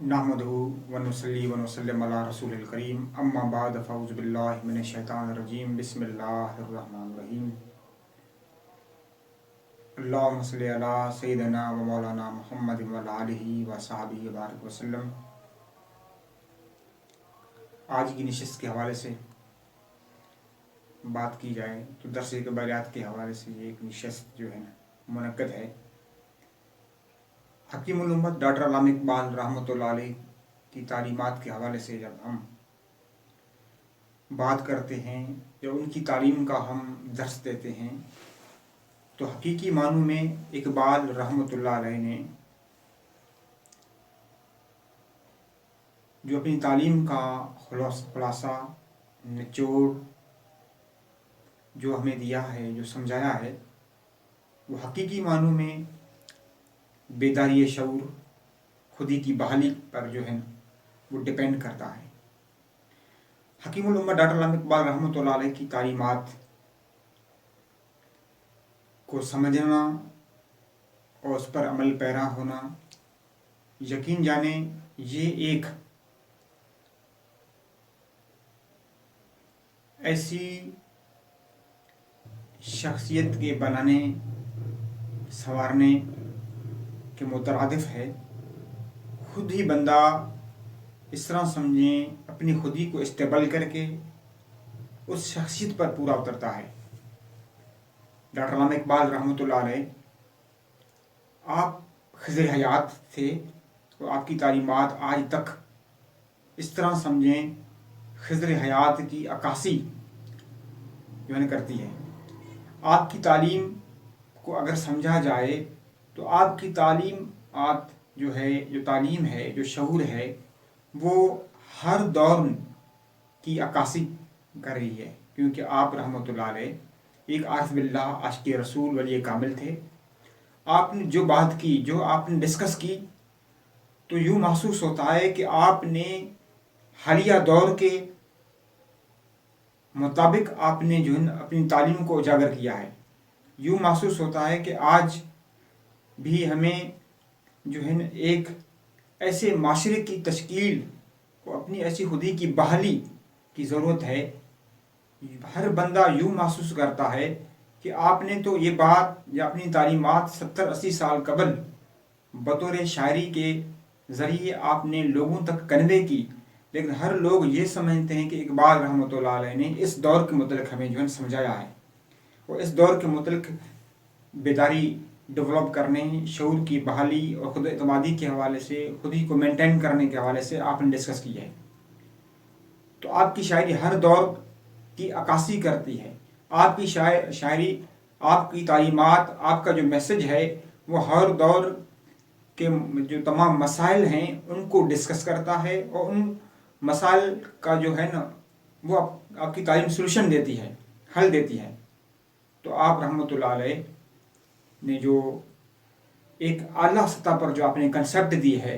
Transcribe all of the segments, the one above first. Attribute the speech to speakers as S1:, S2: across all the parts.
S1: नहमदुहु व नुसल्ली व नुसल्लिम अला रसूलिल करीम अम्मा बाद फ़अऊज़ु बिल्लाहि मिनश शैतानिर रजीम बिस्मिल्लाहिर रहमानिर रहीम अल्लाहुम्मा सल्लि अला सय्यिदिना व मौलाना मुहम्मद व अला आलिहि व सहाबिहि बारिक वसल्लम। आज की नशिस्त के हवाले से बात की जाए तो दर्स कबालियात के हवाले से ये एक नशिस्त जो है मुनक्कद है। हकीमुल उम्मत डॉक्टर अल्लामा इकबाल रहमतुल्लाह अलैह की तालीमात के हवाले से जब हम बात करते हैं या उनकी तालीम का हम दर्स देते हैं तो हकीकी मानों में इकबाल रहमतुल्लाह अलैह ने जो अपनी तालीम का खुलासा निचोड़ जो हमें दिया है, जो समझाया है, वो हकीकी मानों में बेदारी शऊर, खुदी की बहाली पर जो है वो डिपेंड करता है। हकीमुल उम्मत डॉक्टर अल्लामा इकबाल रहमतुल्लाह अलैह की तालीमात को समझना और उस पर अमल पैरा होना, यकीन जाने ये एक ऐसी शख्सियत के बनाने संवारने के मुतरादिफ है। खुद ही बंदा इस तरह समझें अपनी खुदी को इस्तेबल करके उस शख्सियत पर पूरा उतरता है। डॉक्टर अल्लामा इकबाल रहमतुल्लाह अलैह आप खिज़र हयात थे और आपकी तालीमात आज तक इस तरह समझें खिज़र हयात की अक्कासी जो है करती है। आपकी तालीम को अगर समझा जाए तो आपकी तालीम आप जो है, जो तालीम है, जो शऊर है, वो हर दौर की अक्कासी कर रही है, क्योंकि आप रहमतुल्लाह अलैह एक आरिफ़ बिल्लाह आशिक़ रसूल वली कामिल थे। आपने जो बात की, जो आपने डिस्कस की, तो यूँ महसूस होता है कि आपने हालिया दौर के मुताबिक आपने जो है अपनी तालीम को उजागर किया है। यूँ महसूस होता है कि आज भी हमें जो है एक ऐसे माशरे की तश्कील को, अपनी ऐसी खुदी की बहाली की ज़रूरत है। हर बंदा यूँ महसूस करता है कि आपने तो ये बात या अपनी तालीमात 70-80 साल कबल बतौर शायरी के ज़रिए आपने लोगों तक कन्वे की, लेकिन हर लोग ये समझते हैं कि इकबाल रहमतुल्लाह अलैह ने इस दौर के मुतल्लिक़ हमें जो है समझाया है और इस दौर के मुतल्लिक़ बेदारी डेवलप करने, शऊर की बहाली और खुद एतमादी के हवाले से, खुद ही को मेंटेन करने के हवाले से आपने डिस्कस किया है। तो आपकी शायरी हर दौर की अक्कासी करती है। आपकी शायरी, आपकी तालीमात, आपका जो मैसेज है वो हर दौर के जो तमाम मसाइल हैं उनको डिस्कस करता है और उन मसाइल का जो है ना वो आपकी तालीम सोल्यूशन देती है, हल देती है। तो आप रहमतुल्लाह अलैह ने जो एक आला सतह पर जो आपने कंसेप्ट दी है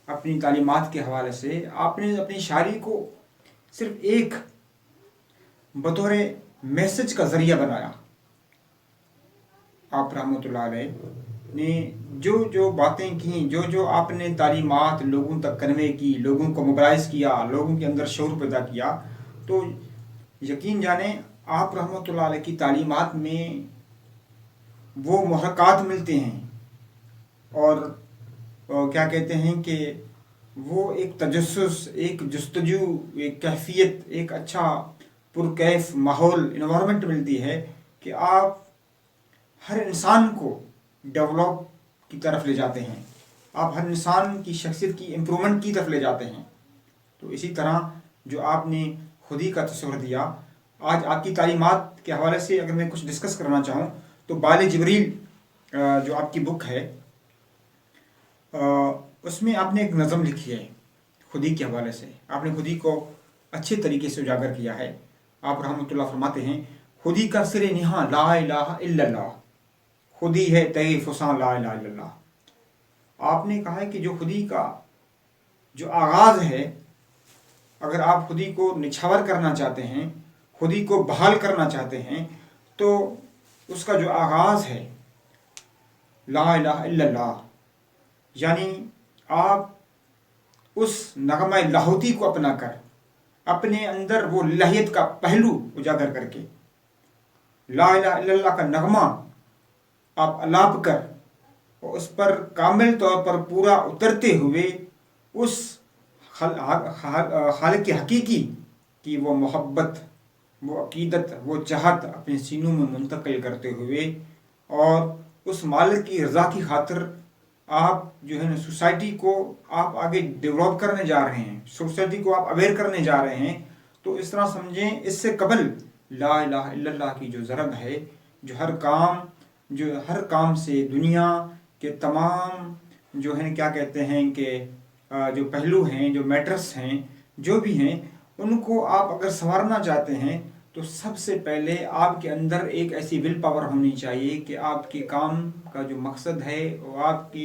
S1: अपनी तालीमात के हवाले से, आपने अपनी शायरी को सिर्फ एक बतौर मैसेज का ज़रिया बनाया। आप रहमतुल्लाह अलैह ने जो जो बातें की, जो जो आपने तालीमात लोगों तक कन्वे की, लोगों को मोबिलाइज़ किया, लोगों के अंदर शऊर पैदा किया, तो यकीन जाने आप रहमतुल्लाह अलैह की तालीमात में वो मुहर्रकात मिलते हैं और क्या कहते हैं कि वो एक तजस्सुस, एक जुस्तजू, एक कैफियत, एक अच्छा पुरकैफ माहौल, इन्वायरमेंट मिलती है कि आप हर इंसान को डेवलप की तरफ ले जाते हैं, आप हर इंसान की शख्सियत की इम्प्रूवमेंट की तरफ ले जाते हैं। तो इसी तरह जो आपने खुदी का तस्वर दिया, आज आपकी तालीमात के हवाले से अगर मैं कुछ डिस्कस करना चाहूँ तो बाल जिब्रील जो आपकी बुक है उसमें आपने एक नज़म लिखी है खुदी के हवाले से। आपने खुदी को अच्छे तरीके से उजागर किया है। आप रहमतुल्लाह फरमाते हैं, खुदी का सिरे निहा ला इलाहा इल्लल्लाह, खुदी है तय फुसां ला इलाहा इल्लल्लाह। आपने कहा है कि जो खुदी का जो आगाज़ है, अगर आप खुदी को निछावर करना चाहते हैं, खुदी को बहाल करना चाहते हैं, तो उसका जो आगाज़ है ला इलाहा इल्लल्लाह, यानी आप उस नगमा लाहौती को अपना कर, अपने अंदर वो लहियत का पहलू उजागर करके ला इलाहा इल्लल्लाह का नगमा आप अलाप कर और उस पर कामिल तौर पर पूरा उतरते हुए उस खालिक हकीकी की वो मोहब्बत, वो अकीदत, वो चाहत अपने सीनों में मुंतकिल करते हुए और उस मालिक की रज़ा की खातिर आप जो है ना सोसाइटी को आप आगे डेवलप करने जा रहे हैं, सोसाइटी को आप अवेयर करने जा रहे हैं। तो इस तरह समझें, इससे कबल ला इलाहा इल्लल्लाह की जो ज़रब है, जो हर काम से दुनिया के तमाम जो है क्या कहते हैं कि जो पहलू हैं, जो मैटर्स हैं, जो भी हैं, उनको आप अगर संवारना चाहते हैं तो सबसे पहले आपके अंदर एक ऐसी विल पावर होनी चाहिए कि आपके काम का जो मकसद है और आपकी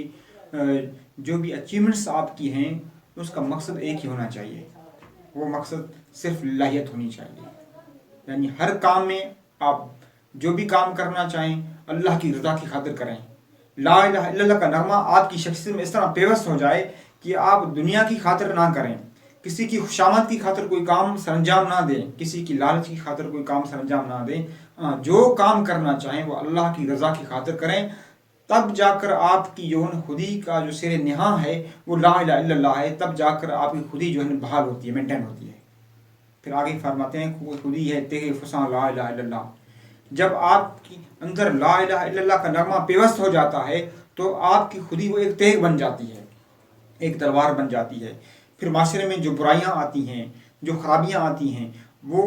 S1: जो भी अचीवमेंट्स आपकी हैं उसका मकसद एक ही होना चाहिए। वो मकसद सिर्फ लाहियत होनी चाहिए, यानी हर काम में आप जो भी काम करना चाहें अल्लाह की रज़ा की खातिर करें। ला इलाहा इल्लल्लाह का नगमा आपकी शख्सियत में इस तरह पेवस्त हो जाए कि आप दुनिया की खातिर ना करें, किसी की खुशामद की खातिर कोई काम सरंजाम ना दें, किसी की लालच की खातिर कोई काम सरंजाम ना दें। जो काम करना चाहें वो अल्लाह की रज़ा की खातिर करें, तब जाकर आपकी जो है खुदी का जो सिर निहा है वो ला इलाहा इल्लल्लाह है, तब जाकर आपकी खुदी जो है बहाल होती है, मेंटेन होती है। फिर आगे फरमाते हैं खुदी है तेरे फुसा ला इलाहा इल्लल्लाह। जब आपकी अंदर ला इलाहा इल्लल्लाह का नगमा पेवस्त हो जाता है तो आपकी खुदी वो एक तेग बन जाती है, एक तलवार बन जाती है। फिर माशरे में जो बुराइयां आती हैं, जो खराबियां आती हैं, वो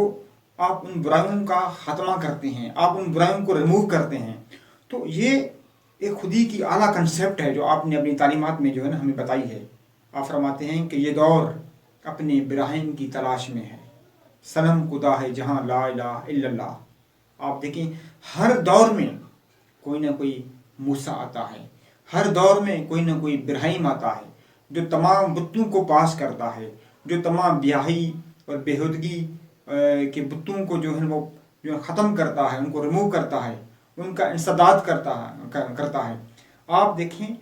S1: आप उन बुराइयों का खात्मा करते हैं, आप उन बुराइयों को रिमूव करते हैं। तो ये एक खुदी की आला कंसेप्ट है जो आपने अपनी तालीमात में जो है ना हमें बताई है। आप फरमाते हैं कि ये दौर अपने इब्राहिम की तलाश में है, सनम खुदा है जहाँ ला इलाहा इल्लल्लाह। आप देखें, हर दौर में कोई ना कोई मूसा आता है, हर दौर में कोई ना कोई इब्राहिम आता है जो तमाम बुतों को पास करता है, जो तमाम ब्याही और बेहुदगी के बुतों को जो है वो जो ख़त्म करता है, उनको रिमूव करता है, उनका इंसदाद करता है। आप देखें,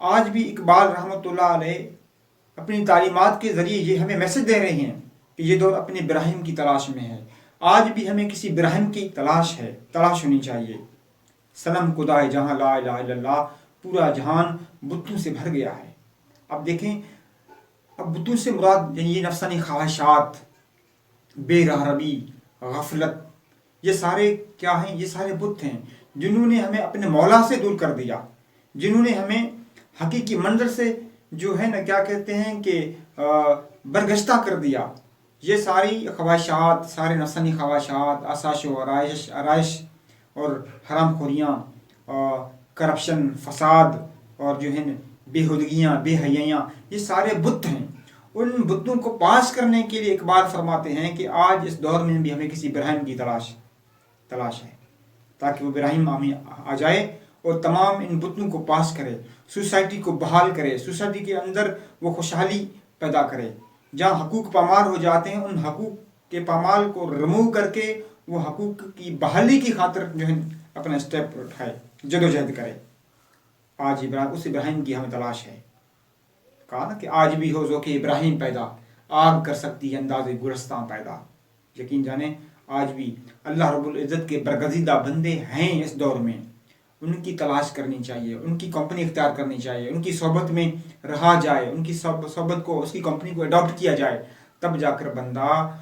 S1: आज भी इकबाल रहमतुल्लाह अलैह अपनी तालीमात के ज़रिए ये हमें मैसेज दे रहे हैं कि ये दौर अपने इब्राहिम की तलाश में है। आज भी हमें किसी इब्राहिम की तलाश होनी चाहिए। सनम खुदा है जहाँ ला इलाहा इल्लल्लाह, पूरा जहान बुतों से भर गया है। अब देखें, अब बुतों से मुराद ये नफसानी ख्वाहिशात, बेरहरबी, गफलत, ये सारे क्या हैं? ये सारे बुत हैं जिन्होंने हमें अपने मौला से दूर कर दिया, जिन्होंने हमें हकीकी मंजर से जो है ना क्या कहते हैं कि बरगश्ता कर दिया। ये सारी ख्वाहिशात, सारे नफसानी ख्वाहिशात, आसाश व आराइश और हराम खोरियाँ, करप्शन, फसाद और जो है बेहुदगियाँ, बेहयाइयाँ, ये सारे बुत हैं। उन बुतों को पास करने के लिए इकबाल फरमाते हैं कि आज इस दौर में भी हमें किसी इब्राहिम की तलाश है, ताकि वो इब्राहिम आ जाए और तमाम इन बुतों को पास करे, सोसाइटी को बहाल करे, सोसाइटी के अंदर वो खुशहाली पैदा करे। जहाँ हकूक़ पामाल हो जाते हैं, उन हकूक़ के पामाल को रिमूव करके वो हकूक़ की बहाली की खातिर जो है अपना स्टेप उठाए, जदोजहद करे। आज उस इब्राहिम की हमें तलाश है। कहा ना कि आज भी हो जो कि इब्राहिम पैदा, आग कर सकती है अंदाज़े गुलस्तां पैदा। यकीन जाने आज भी अल्लाह रब्बुल इज़्ज़त के बरगज़ीदा बंदे हैं इस दौर में, उनकी तलाश करनी चाहिए, उनकी कंपनी इख्तियार करनी चाहिए, उनकी सोहबत में रहा जाए, उनकी सोहबत को, उसकी कंपनी को अडॉप्ट किया जाए, तब जाकर बंदा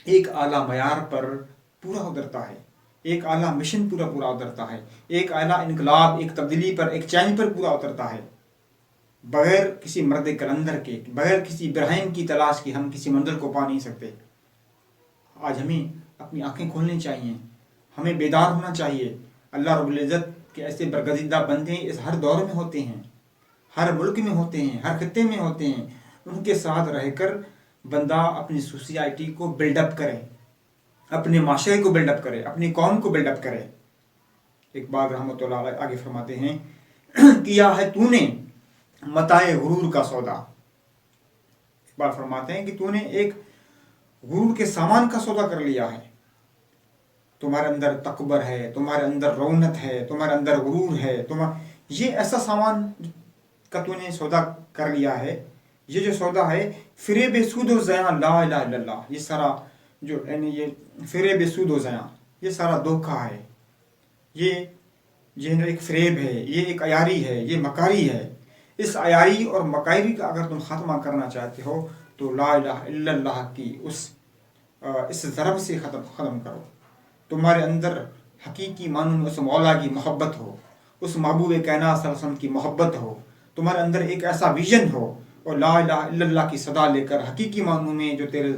S1: एक आला मयार पर पूरा उतरता है, एक आला मिशन पूरा उतरता है, एक आला इनकलाब, एक तब्दीली पर, एक चैन पर पूरा उतरता है। बगैर किसी मर्द कलंदर के, बगैर किसी इब्राहिम की तलाश के हम किसी मंजिल को पा नहीं सकते। आज हमें अपनी आंखें खोलनी चाहिए, हमें बेदार होना चाहिए। अल्लाह रब्बुल इज़्ज़त के ऐसे बरगज़ीदा बंदे इस हर दौर में होते हैं, हर मुल्क में होते हैं, हर खित्ते में होते हैं। उनके साथ रहकर बंदा अपनी सोसाइटी को बिल्डअप करे, अपने माशरे को बिल्डअप करे, अपनी कौम को बिल्डअप करे। इकबाल रहमतुल्लाह अलैह आगे फरमाते हैं किया है तूने मताए गुरूर का सौदा। इकबाल फरमाते हैं कि तूने एक गुरूर के सामान का सौदा कर लिया है। तुम्हारे अंदर तकबर है, तुम्हारे अंदर रौनक है, तुम्हारे अंदर गुरूर है, ये ऐसा सामान का तूने सौदा कर लिया है ये जो सौदा है फिरेब सूद व ज़या ला इलाहा इल्लल्लाह, ये सारा जो यानी ये फिरेब सूद व ज़या, ये सारा धोखा है, ये एक फ्रेब है, ये एक अयारी है, ये मकारी है। इस अयारी और मकारी का अगर तुम ख़त्मा करना चाहते हो तो ला इलाहा इल्लल्लाह की इस ज़रब से ख़त्म करो। तुम्हारे अंदर हकीकी मानूं में उस मौला की मोहब्बत हो, उस महबूब कायनात सल्लल्लाहु अलैहि वसल्लम की मोहब्बत हो, तुम्हारे अंदर एक ऐसा विजन हो और ला इलाहा इल्लल्लाह की सदा लेकर हकीकी मानूं में जो तेरे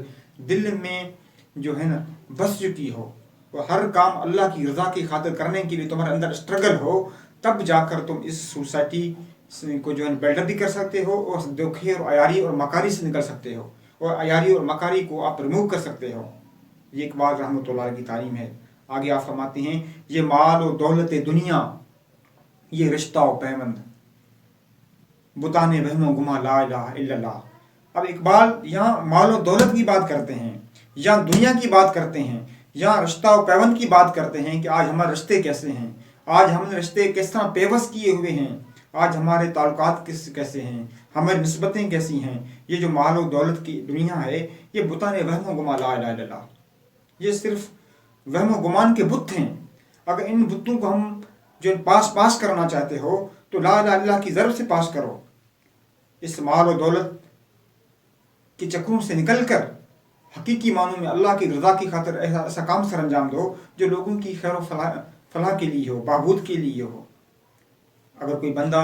S1: दिल में जो है ना बस चुकी हो, और हर काम अल्लाह की रज़ा की खातिर करने के लिए तुम्हारे अंदर स्ट्रगल हो, तब जाकर तुम इस सोसाइटी को जो है बिल्डअप भी कर सकते हो और धोखे और अयारी और मकारी से निकल सकते हो, और अयारी और मकारी को आप रिमूव कर सकते हो। ये इकबाल रहमतुल्लाह की तालीम है। आगे आप फरमाते हैं, ये माल और दौलत दुनिया, ये रिश्ता और पैबंद, बुताने वहमो गुमा ला इलाहा इल्लल्लाह। अब इकबाल यहाँ माल और दौलत की बात करते हैं, यहाँ दुनिया की बात करते हैं, यहाँ रिश्ता और पैबंद की बात करते हैं कि आज हमारे रिश्ते कैसे हैं, आज हमने रिश्ते किस तरह पेवस किए हुए हैं, आज हमारे ताल्लुकात कैसे हैं, हमारी निस्बतें कैसी हैं। ये जो माल और दौलत की दुनिया है, ये बुताने वहमो गुमा ला इलाहा इल्लल्लाह, ये सिर्फ वहम गुमान के बुत हैं। अगर इन बुतों को हम जो पास करना चाहते हो तो ला इलाहा इल्लल्लाह की ज़रब से पास करो। इस माल और दौलत के चक्रों से निकलकर हकीकी मानों में अल्लाह की रज़ा की खातिर ऐसा काम सर अंजाम दो जो लोगों की खैर फलाह के लिए हो, बहबूद के लिए हो। अगर कोई बंदा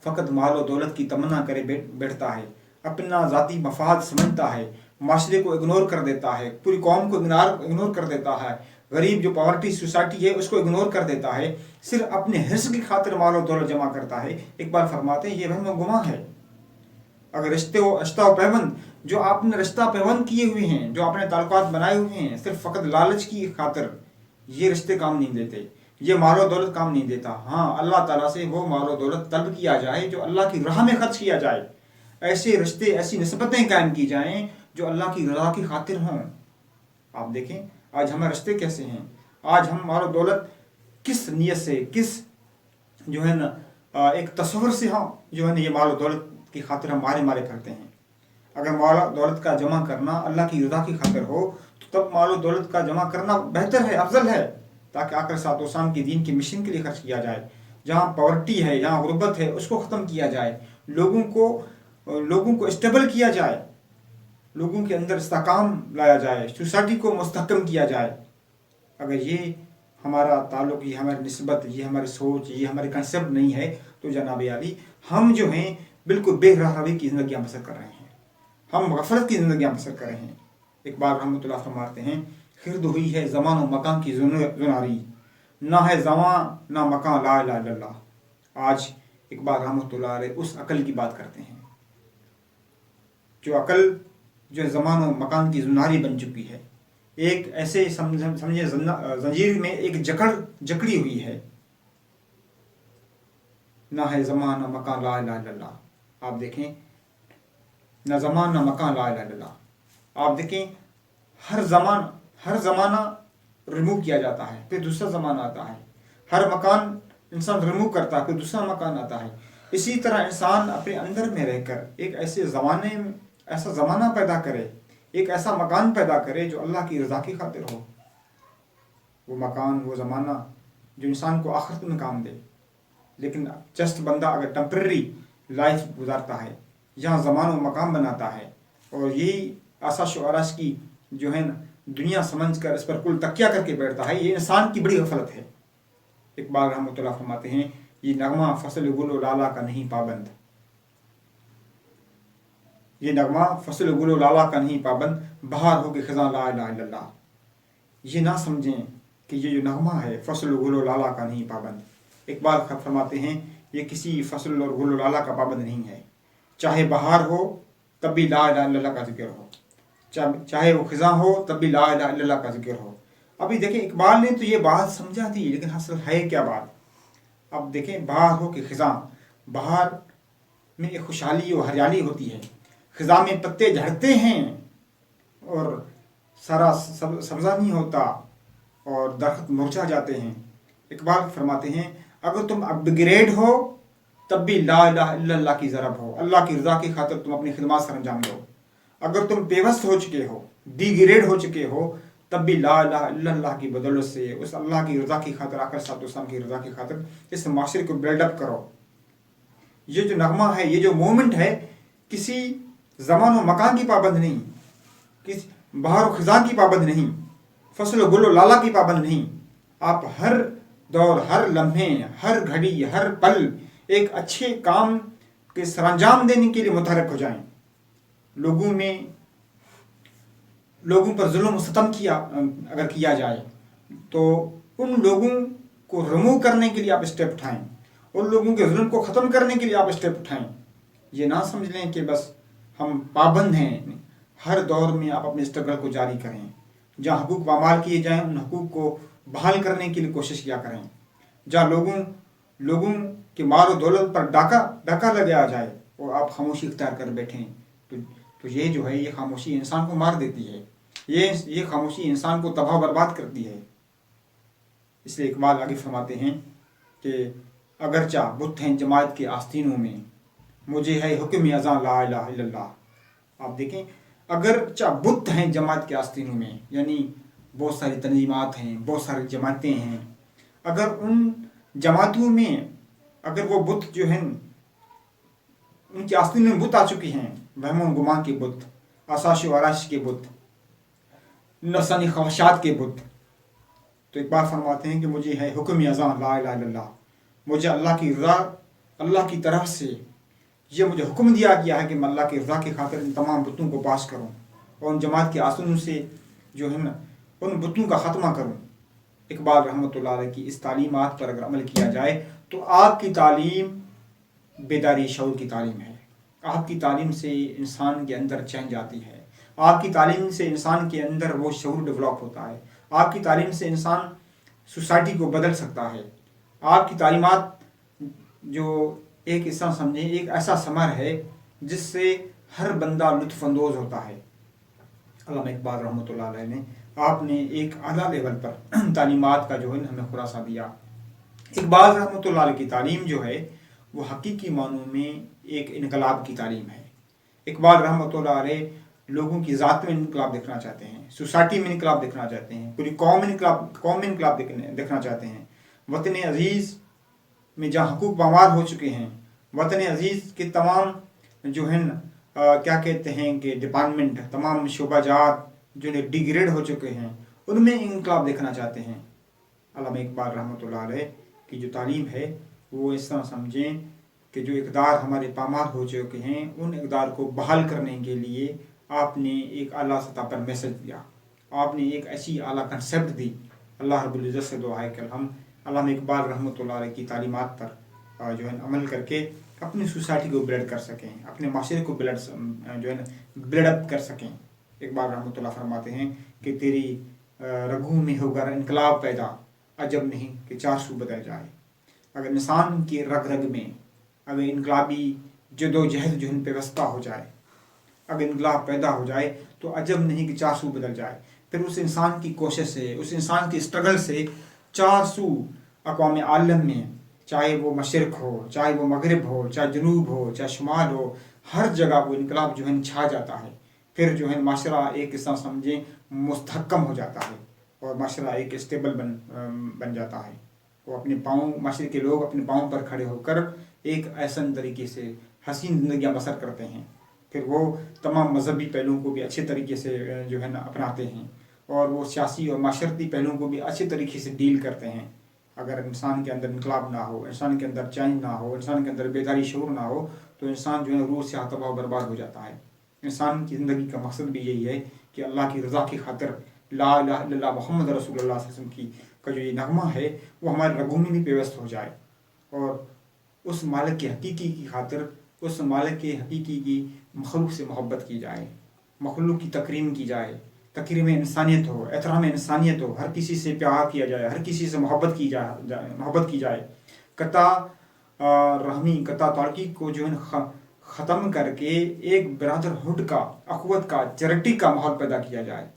S1: फ़कत माल और दौलत की तमन्ना करे बैठता है, अपना ज़ाती मफाद समझता है, माशरे को इग्नोर कर देता है, पूरी कौम को इग्नोर कर देता है, गरीब जो पॉवर्टी सोसाइटी है उसको इग्नोर कर देता है, सिर्फ अपने हिस्से की खातिर माल और दौलत जमा करता है, एक बार फरमाते हैं ये वहम गुमा है। अगर रिश्ता पैबंद जो आपने रिश्ता पैबंद किए हुए हैं, जो आपने ताल्लुकात बनाए हुए हैं, सिर्फ फ़कत लालच की खातिर, ये रिश्ते काम नहीं देते, ये माल और दौलत काम नहीं देता। हाँ, अल्लाह ताला से वो माल और दौलत तलब किया जाए जो अल्लाह की राह में खर्च किया जाए, ऐसे रिश्ते ऐसी निस्बतें कायम की जाएँ जो अल्लाह की रज़ा की खातिर हों। आप देखें आज हमारे रिश्ते कैसे हैं, आज हम माल और दौलत किस नीयत से, किस जो है ना एक तस्वर से हम जो है ना ये माल और दौलत की खातिर हम मारे करते हैं। अगर माल और दौलत का जमा करना अल्लाह की रज़ा की खातिर हो तो तब माल और दौलत का जमा करना बेहतर है, अफजल है, ताकि आकर सातो शाम की दीन के मिशन के लिए खर्च किया जाए। जहाँ पॉवर्टी है, जहाँ गुर्बत है, उसको ख़त्म किया जाए, लोगों को स्टेबल किया जाए, लोगों के अंदर इस्तेकाम लाया जाए, सोसाइटी को मुस्तहकम किया जाए। अगर ये हमारा ताल्लुक़, ये हमारी निस्बत, ये हमारी सोच, ये हमारे कंसेप्ट नहीं है तो जनाब अली हम जो हैं बिल्कुल बेराहवी की ज़िंदगी बसर कर रहे हैं, हम गफलत की ज़िंदगी बसर कर रहे हैं। इकबाल रहमतुल्लाह फरमाते हैं, खिर्द हुई है ज़मान व मकान की जुनारी, ना है ज़मान ना मकान ला इलाहा इल्लल्लाह। आज इकबाल रहमतुल्लाह अलैह उस अकल की बात करते हैं जो अकल जो ज़मान व मकान की जुनारी बन चुकी है, एक ऐसे समझे जंजीर में एक जकड़ी हुई है, ना है ज़मान ना मकान ला इलाहा इल्लल्लाह। आप देखें, ना ज़मान ना मकान ला इलाहा इल्लल्लाह। आप देखें हर ज़माना रिमूव किया जाता है, फिर दूसरा ज़माना आता है, हर मकान इंसान रिमूव करता है, फिर दूसरा मकान आता है। इसी तरह इंसान अपने अंदर में रहकर एक ऐसा ज़माना पैदा करे, एक ऐसा मकान पैदा करे जो अल्लाह की रज़ा की खातिर हो। वो मकान, वो ज़माना जो इंसान को आखिरत में काम दे। लेकिन जस्ट बंदा अगर टेम्परेरी लाइफ गुजारता है, यहाँ ज़मान व मकाम बनाता है और यही आसाश व आराश की जो है ना दुनिया समझ कर इस पर कुल तकिया करके बैठता है, ये इंसान की बड़ी गफलत है। इकबाल रहमतुल्लाह फरमाते हैं, ये नगमा फसल गुल लाला का नहीं पाबंद, ये नगमा फसल गुल लाला का नहीं पाबंद, बहार हो के खज़ां ला इलाहा इल्लल्लाह। ये ना समझें कि ये जो नगमा है फसल गुल लाला का नहीं पाबंद। इकबाल फरमाते हैं, ये किसी फसल और गुल लाला का पाबंद नहीं है, चाहे बहार हो तब भी ला इलाहा इल्लल्लाह का जिक्र हो, चाहे वो खिज़ां हो तब भी ला इलाहा इल्लल्लाह का जिक्र हो। अभी देखें इकबाल ने तो ये बात समझा थी, लेकिन असल है क्या बात। अब देखें, बहार हो कि खिज़ां, बहार में एक खुशहाली और हरियाली होती है, खिज़ां में पत्ते झड़ते हैं और सारा सब्ज़ा नहीं होता और दरख्त मुरझा जाते हैं। इकबाल फरमाते हैं, अगर तुम अपग्रेड हो तब भी ला इलाहा इल्लल्लाह की ज़रब हो, अल्लाह की रज़ा की खातिर तुम अपनी खिदमत सर अंजाम दो। अगर तुम बेबस हो चुके हो, डिग्रेड हो चुके हो, तब भी ला इलाहा इल्लल्लाह की बदौलत से उस अल्लाह की रज़ा की खातिर, आकर सातम की रज़ा की खातिर इस माशरे को बिल्डअप करो। ये जो नगमा है, ये जो मोमेंट है, किसी ज़मान व मकान की पाबंद नहीं, किसी बहार व ख़िज़ां की पाबंद नहीं, फसल गुल लाला की पाबंद नहीं। आप हर दौर, हर लम्हे, हर घड़ी, हर पल एक अच्छे काम के सरअंजाम देने के लिए मुतहरक हो जाएं। लोगों पर जुल्म सितम किया अगर किया जाए तो उन लोगों को रिमूव करने के लिए आप स्टेप उठाएं, उन लोगों के जुल्म को ख़त्म करने के लिए आप स्टेप उठाएं। ये ना समझ लें कि बस हम पाबंद हैं। हर दौर में आप अपने स्ट्रगल को जारी करें। जहाँ हकूक़ पामाल किए जाएं, उन हकूक़ को बहाल करने के लिए कोशिश किया करें। जहाँ लोगों के माल और दौलत पर डाका लगाया जाए और आप खामोशी इख्तियार कर बैठें, तो ये जो है, ये खामोशी इंसान को मार देती है। ये खामोशी इंसान को तबाह बर्बाद करती है। इसलिए इकबाल आगे फरमाते हैं कि अगरचा बुत हैं जमात के आस्तीनों में, मुझे है हुक्म अज़ां ला इलाहा इल्लल्लाह। आप देखें, अगरचा बुत हैं जमात के आस्तीनों में, यानी बहुत सारी तंजीमात हैं, बहुत सारी जमातें हैं। अगर उन जमातों में अगर वो बुत जो हैं, उनकी आस्तीनों में बुत आ चुकी हैं, वहम गुमान के बुत, आसाश व आराश के बुत, नफसानी ख्वाहिशात के बुत, तो एक बार फरमाते हैं कि मुझे है हुक्म अज़ां ला इलाहा इल्लल्लाह, मुझे अल्लाह की रज़ा, अल्लाह की तरफ से ये मुझे हुक्म दिया गया है कि मैं अल्लाह की रज़ा की खातिर इन तमाम बुतों को पास करूँ और उन जमात के आसनों से जो है ना, उन बुतों का ख़त्मा करूँ। इकबाल रहमतुल्लाह अलैह की इस तालीमात पर अगर अमल किया जाए तो आपकी तालीम बेदारी शऊर की तालीम है। आपकी तालीम से इंसान के अंदर चेंज आती है। आपकी तालीम से इंसान के अंदर वो शऊर डेवलप होता है। आपकी तालीम से इंसान सोसाइटी को बदल सकता है। आपकी तालीमात जो एक ऐसा समझे, एक ऐसा समर है जिससे हर बंदा लुत्फ़अंदोज़ होता है। अल्लामा इकबाल रहमतुल्लाह अलैह ने आपने एक आला लेवल पर तालीमात का जो है हमें खुलासा दिया। इकबाल रहमतुल्लाह अलैह की तालीम जो है वो हकीकी मानों में एक इनकलाब की तालीम है। इकबाल रहमतुल्लाह अलैह लोगों की ज़ात में इनकलाब देखना चाहते हैं, सोसाइटी में इनकलाब देखना चाहते हैं, पूरी कौम में इनकलाब देखना चाहते हैं। वतन अज़ीज़ में जहाँ हकूक़ पामाल हो चुके हैं, वतन अज़ीज़ के तमाम जो है क्या कहते हैं कि डिपार्टमेंट, तमाम शोबाजात जो डिग्रेड हो चुके हैं, उनमें इनकलाब देखना चाहते हैं। अल्लामा इकबाल रहमतुल्लाह अलैह की जो तालीम है वो इस तरह समझें कि जो इक़दार हमारे पामाल हो चुके हैं, उन इक़दार को बहाल करने के लिए आपने एक आला सतह पर मैसेज दिया, आपने एक ऐसी आला कंसेप्ट दी। अल्लाह रब्बुल इज़्ज़त से दुआ है कि हम अल्लामा इकबाल रहमतुल्लाह अलैह की तालीमात पर जो है अमल करके अपनी सोसाइटी को बिल्ड कर सकें, अपने माशरे को बिल्डअप कर सकें। इकबाल रहमतुल्लाह फरमाते हैं कि तेरी रगों में होगा इनकलाब पैदा, अजब नहीं कि 400 बदल जाए। अगर इंसान की रग रग में अगर इनकलाबी जदोजहद जो है पेवस्ता हो जाए, अगर इनकलाब पैदा हो जाए, तो अजब नहीं कि 400 बदल जाए। फिर उस इंसान की कोशिश से, उस इंसान की स्ट्रगल से 400 अक़वाम आलम में, चाहे वो मशरिक़ हो, चाहे वो मगरिब हो, चाहे जनूब हो, चाहे शुमाल हो, हर जगह वो इनकलाब जो है छा जाता है। फिर जो है माशरा एक किस्म समझें मुस्तहकम हो जाता है और माशरा एक स्टेबल बन जाता है। वो अपने पाँव, माशरे के लोग अपने पाँव पर खड़े होकर एक ऐसा तरीके से हसीन ज़िंदगियाँ बसर करते हैं। फिर वो तमाम मजहबी पहलुओं को भी अच्छे तरीके से जो है ना अपनाते हैं और वो सियासी और माशरती पहलुओं को भी अच्छे तरीके से डील करते हैं। अगर इंसान के अंदर इनकलाब ना हो, इंसान के अंदर चेंज ना हो, इंसान के अंदर बेदारी शऊर ना हो, तो इंसान जो है रूह से तबाह बर्बाद हो जाता है। इंसान की ज़िंदगी का मकसद भी यही है कि अल्लाह की रज़ा की खातिर ला इलाहा इल्लल्लाह मुहम्मद रसूलुल्लाह सल्लल्लाहु अलैहि वसल्लम की का जो ये नगमा है वो हमारे रगों में भी पेवस्त हो जाए और उस मालिक के हकीकी की खातिर, उस मालिक के हकीकी की मखलूक से मोहब्बत की जाए, मखलूक की तकरीम की जाए, तकरीम इंसानियत हो, एहतराम इंसानियत हो, हर किसी से प्यार किया जाए, हर किसी से मोहब्बत की जाए। कता रहमी, कता ताल्लुक़ को जो है ख़त्म करके एक ब्रदरहुड का, अख़ुवत का, चैरिटी का माहौल पैदा किया जाए,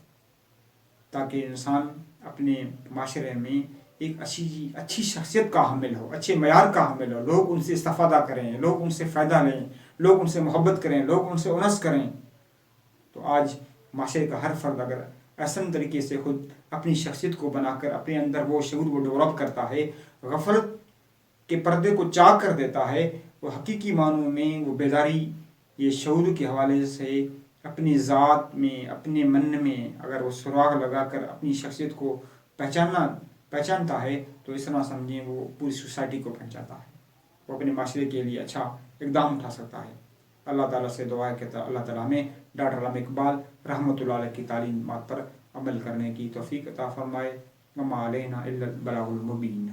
S1: ताकि इंसान अपने माशरे में ایک اچھی شخصیت کا حامل ہو، اچھے معیار کا حامل ہو، لوگ ان سے استفادہ کریں، لوگ ان سے فائدہ لیں، لوگ ان سے محبت کریں، لوگ ان سے انس کریں، تو آج معاشرے کا ہر فرد اگر احسن طریقے سے خود اپنی شخصیت کو بنا کر اپنے اندر وہ شعور وہ ڈیولپ کرتا ہے، غفلت کے پردے کو چاک کر دیتا ہے، وہ حقیقی معنوں میں وہ بیداری یہ شعور کے حوالے سے اپنی ذات میں اپنے من میں اگر وہ سراغ لگا کر اپنی شخصیت کو پہچانتا ہے تو اس طرح سمجھیں وہ پوری سوسائٹی کو پہچانتا ہے، وہ اپنے معاشرے کے لیے اچھا اقدام اٹھا سکتا ہے۔ اللہ تعالیٰ سے دعا ہے کہ اللہ تعالیٰ ہمیں ڈاکٹر علامہ اقبال رحمۃ اللہ علیہ کی تعلیمات پر عمل کرنے کی توفیق عطا فرمائے۔ وما علینا الا البلاغ المبین۔